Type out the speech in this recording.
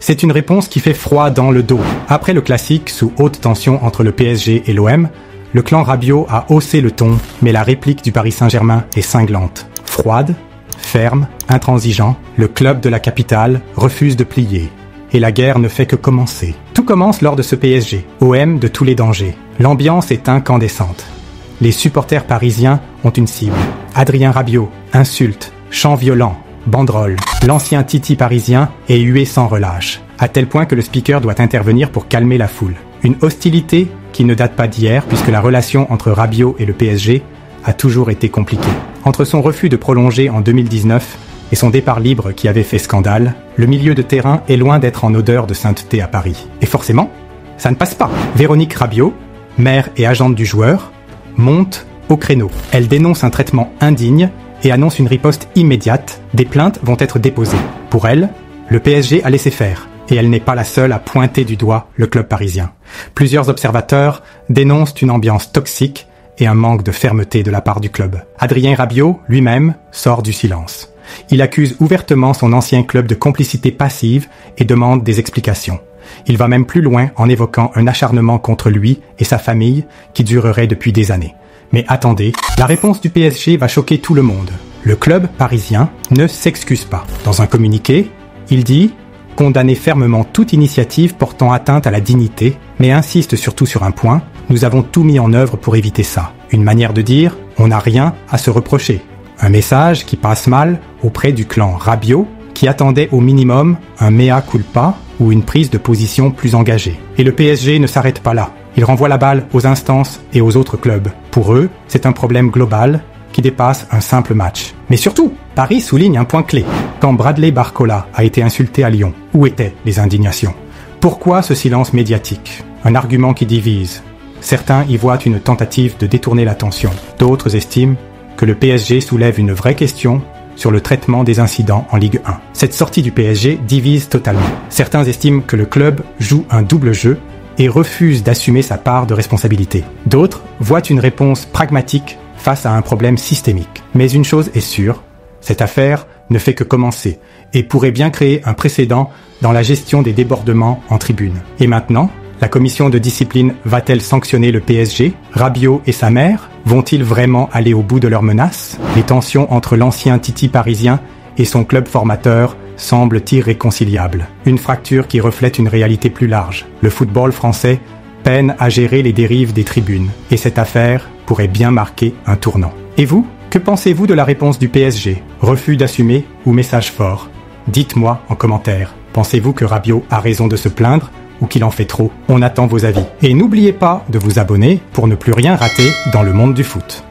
C'est une réponse qui fait froid dans le dos. Après le classique sous haute tension entre le PSG et l'OM, le clan Rabiot a haussé le ton, mais la réplique du Paris Saint-Germain est cinglante. Froide, ferme, intransigeant, le club de la capitale refuse de plier. Et la guerre ne fait que commencer. Tout commence lors de ce PSG, OM de tous les dangers. L'ambiance est incandescente. Les supporters parisiens ont une cible. Adrien Rabiot, insultes, chants violents, banderoles. L'ancien Titi parisien est hué sans relâche, à tel point que le speaker doit intervenir pour calmer la foule. Une hostilité qui ne date pas d'hier, puisque la relation entre Rabiot et le PSG a toujours été compliquée. Entre son refus de prolonger en 2019 et son départ libre qui avait fait scandale, le milieu de terrain est loin d'être en odeur de sainteté à Paris. Et forcément, ça ne passe pas. Véronique Rabiot, mère et agente du joueur, monte au créneau. Elle dénonce un traitement indigne et annonce une riposte immédiate. Des plaintes vont être déposées. Pour elle, le PSG a laissé faire. Et elle n'est pas la seule à pointer du doigt le club parisien. Plusieurs observateurs dénoncent une ambiance toxique et un manque de fermeté de la part du club. Adrien Rabiot, lui-même, sort du silence. Il accuse ouvertement son ancien club de complicité passive et demande des explications. Il va même plus loin en évoquant un acharnement contre lui et sa famille qui durerait depuis des années. Mais attendez, la réponse du PSG va choquer tout le monde. Le club parisien ne s'excuse pas. Dans un communiqué, il dit condamner fermement toute initiative portant atteinte à la dignité, mais insiste surtout sur un point, nous avons tout mis en œuvre pour éviter ça. Une manière de dire, on n'a rien à se reprocher. Un message qui passe mal auprès du clan Rabiot, qui attendait au minimum un mea culpa ou une prise de position plus engagée. Et le PSG ne s'arrête pas là. Il renvoie la balle aux instances et aux autres clubs. Pour eux, c'est un problème global qui dépasse un simple match. Mais surtout, Paris souligne un point clé. Quand Bradley Barcola a été insulté à Lyon, où étaient les indignations? Pourquoi ce silence médiatique? Un argument qui divise. Certains y voient une tentative de détourner l'attention. D'autres estiment que le PSG soulève une vraie question sur le traitement des incidents en Ligue 1. Cette sortie du PSG divise totalement. Certains estiment que le club joue un double jeu et refuse d'assumer sa part de responsabilité. D'autres voient une réponse pragmatique face à un problème systémique. Mais une chose est sûre, cette affaire ne fait que commencer et pourrait bien créer un précédent dans la gestion des débordements en tribune. Et maintenant, la commission de discipline va-t-elle sanctionner le PSG? Rabiot et sa mère vont-ils vraiment aller au bout de leurs menaces? Les tensions entre l'ancien Titi parisien et son club formateur semblent irréconciliables. Une fracture qui reflète une réalité plus large. Le football français peine à gérer les dérives des tribunes. Et cette affaire pourrait bien marquer un tournant. Et vous? Que pensez-vous de la réponse du PSG? Refus d'assumer ou message fort? Dites-moi en commentaire. Pensez-vous que Rabiot a raison de se plaindre ou qu'il en fait trop? On attend vos avis. Et n'oubliez pas de vous abonner pour ne plus rien rater dans le monde du foot.